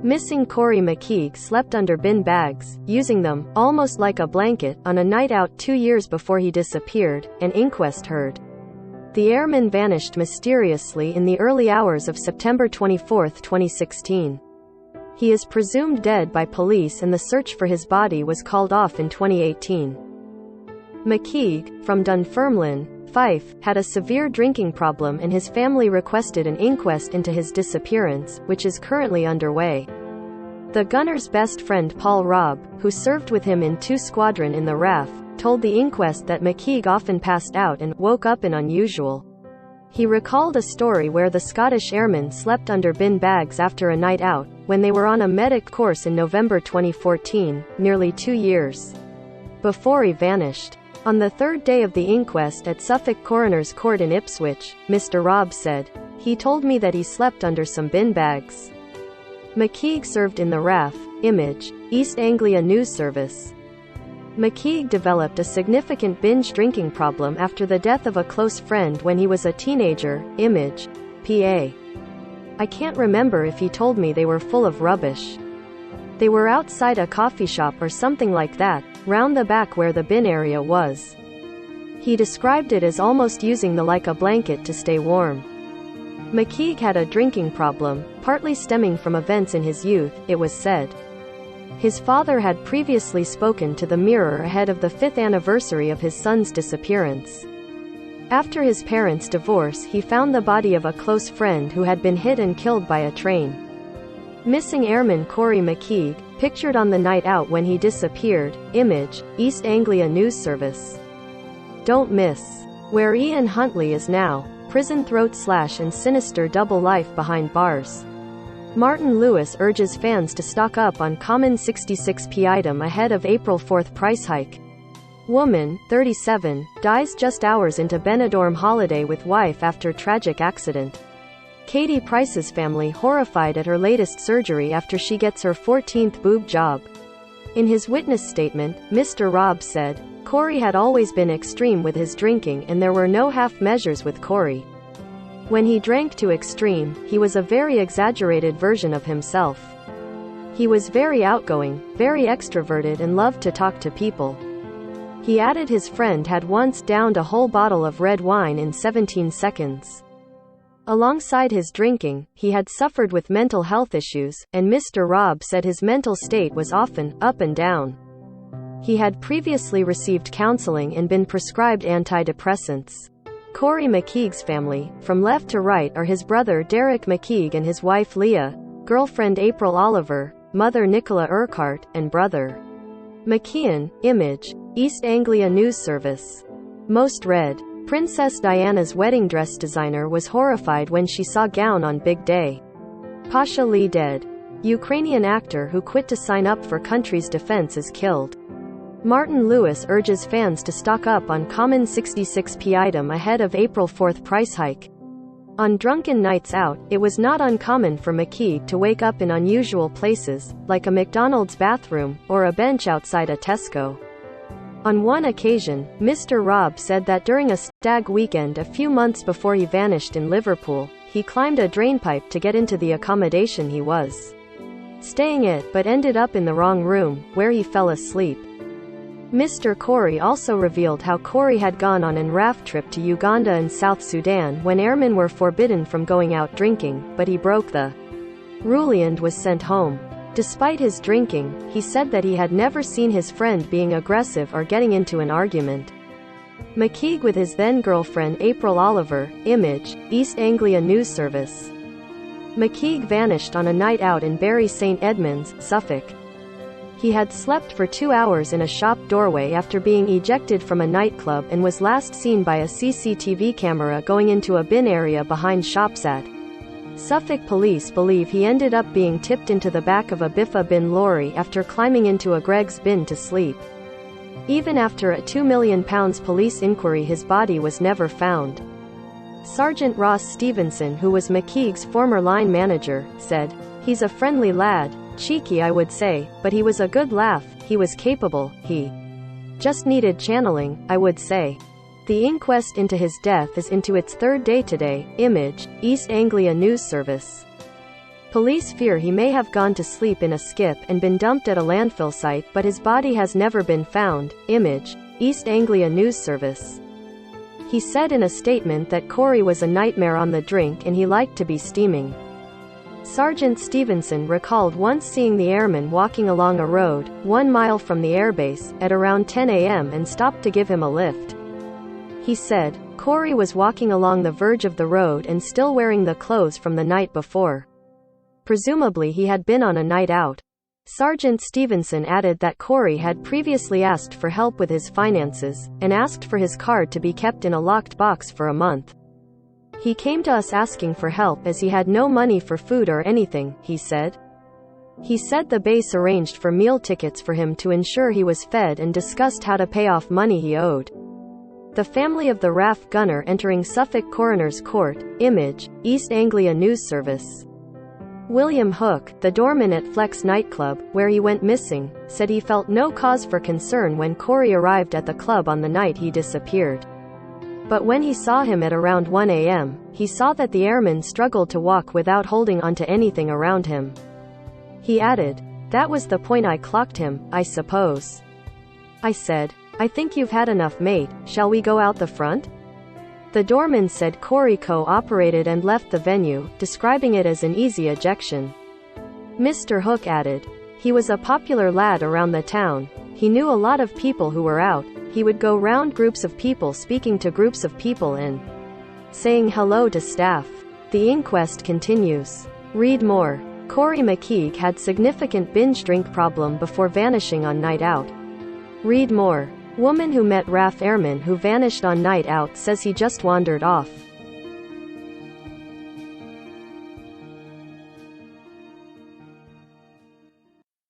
Missing Corrie McKeague slept under bin bags, using them, almost like a blanket, on a night out 2 years before he disappeared, an inquest heard. The airman vanished mysteriously in the early hours of September 24, 2016. He is presumed dead by police and the search for his body was called off in 2018. McKeague, from Dunfermline, Fife, had a severe drinking problem and his family requested an inquest into his disappearance, which is currently underway. The gunner's best friend Paul Robb, who served with him in 2 Squadron in the RAF, told the inquest that McKeague often passed out and woke up in unusual. He recalled a story where the Scottish airman slept under bin bags after a night out, when they were on a medic course in November 2014, nearly 2 years before he vanished. On the 3rd day of the inquest at Suffolk Coroner's Court in Ipswich, Mr. Robb said, "He told me that he slept under some bin bags." McKeague served in the RAF, Image, East Anglia News Service. McKeague developed a significant binge drinking problem after the death of a close friend when he was a teenager, Image, PA. "I can't remember if he told me they were full of rubbish. They were outside a coffee shop or something like that, round the back where the bin area was." He described it as almost using the like a blanket to stay warm. McKeague had a drinking problem, partly stemming from events in his youth, it was said. His father had previously spoken to the Mirror ahead of the 5th anniversary of his son's disappearance. After his parents' divorce, he found the body of a close friend who had been hit and killed by a train. Missing airman Corrie McKeague, pictured on the night out when he disappeared, Image, East Anglia News Service. Don't miss where Ian Huntley is now, prison throat slash and sinister double life behind bars. Martin Lewis urges fans to stock up on common 66p item ahead of April 4th price hike. Woman, 37, dies just hours into Benidorm holiday with wife after tragic accident. Katie Price's family horrified at her latest surgery after she gets her 14th boob job. In his witness statement, Mr. Robb said, "Corrie had always been extreme with his drinking and there were no half measures with Corrie. When he drank to extreme, he was a very exaggerated version of himself. He was very outgoing, very extroverted and loved to talk to people." He added his friend had once downed a whole bottle of red wine in 17 seconds. Alongside his drinking, he had suffered with mental health issues, and Mr. Robb said his mental state was often up and down. He had previously received counseling and been prescribed antidepressants. Corrie McKeague's family, from left to right, are his brother Derek McKeague and his wife Leah, girlfriend April Oliver, mother Nicola Urquhart, and brother McKeon, Image, East Anglia News Service. Most read. Princess Diana's wedding dress designer was horrified when she saw gown on big day. Pasha Lee dead. Ukrainian actor who quit to sign up for country's defense is killed. Martin Lewis urges fans to stock up on common 66p item ahead of April 4th price hike. On drunken nights out, it was not uncommon for McKeague to wake up in unusual places, like a McDonald's bathroom, or a bench outside a Tesco. On one occasion, Mr. Robb said that during a stag weekend a few months before he vanished in Liverpool, he climbed a drainpipe to get into the accommodation he was staying at but ended up in the wrong room, where he fell asleep. Mr. Corrie also revealed how Corrie had gone on an RAF trip to Uganda and South Sudan when airmen were forbidden from going out drinking, but he broke the rule and was sent home. Despite his drinking, he said that he had never seen his friend being aggressive or getting into an argument. McKeague with his then-girlfriend April Oliver, Image, East Anglia News Service. McKeague vanished on a night out in Bury St Edmunds, Suffolk. He had slept for 2 hours in a shop doorway after being ejected from a nightclub and was last seen by a CCTV camera going into a bin area behind shops at Suffolk. Police believe he ended up being tipped into the back of a Biffa bin lorry after climbing into a Greggs bin to sleep. Even after a £2 million police inquiry, his body was never found. Sergeant Ross Stevenson, who was McKeague's former line manager, said, "He's a friendly lad, cheeky I would say, but he was a good laugh, he was capable, he just needed channeling, I would say." The inquest into his death is into its 3rd day today. Image, East Anglia News Service. Police fear he may have gone to sleep in a skip and been dumped at a landfill site, but his body has never been found. Image, East Anglia News Service. He said in a statement that Corrie was a nightmare on the drink and he liked to be steaming. Sergeant Stevenson recalled once seeing the airman walking along a road, 1 mile from the airbase, at around 10 a.m. and stopped to give him a lift. He said, Corrie was walking along the verge of the road and still wearing the clothes from the night before. Presumably he had been on a night out. Sergeant Stevenson added that Corrie had previously asked for help with his finances, and asked for his card to be kept in a locked box for a month. He came to us asking for help as he had no money for food or anything, he said. He said the base arranged for meal tickets for him to ensure he was fed and discussed how to pay off money he owed. The family of the RAF gunner entering Suffolk Coroner's Court. Image, East Anglia News Service. William Hook, the doorman at Flex nightclub, where he went missing, said he felt no cause for concern when Corrie arrived at the club on the night he disappeared. But when he saw him at around 1 a.m., he saw that the airman struggled to walk without holding onto anything around him. He added, "That was the point I clocked him, I suppose. I said, I think you've had enough, mate, shall we go out the front?" The doorman said Corrie cooperated and left the venue, describing it as an easy ejection. Mr. Hook added, "He was a popular lad around the town. He knew a lot of people who were out. He would go round groups of people speaking to groups of people and saying hello to staff." The inquest continues. Read more. Corrie McKeague had significant binge drink problem before vanishing on night out. Read more. Woman who met RAF airman who vanished on night out says he just wandered off.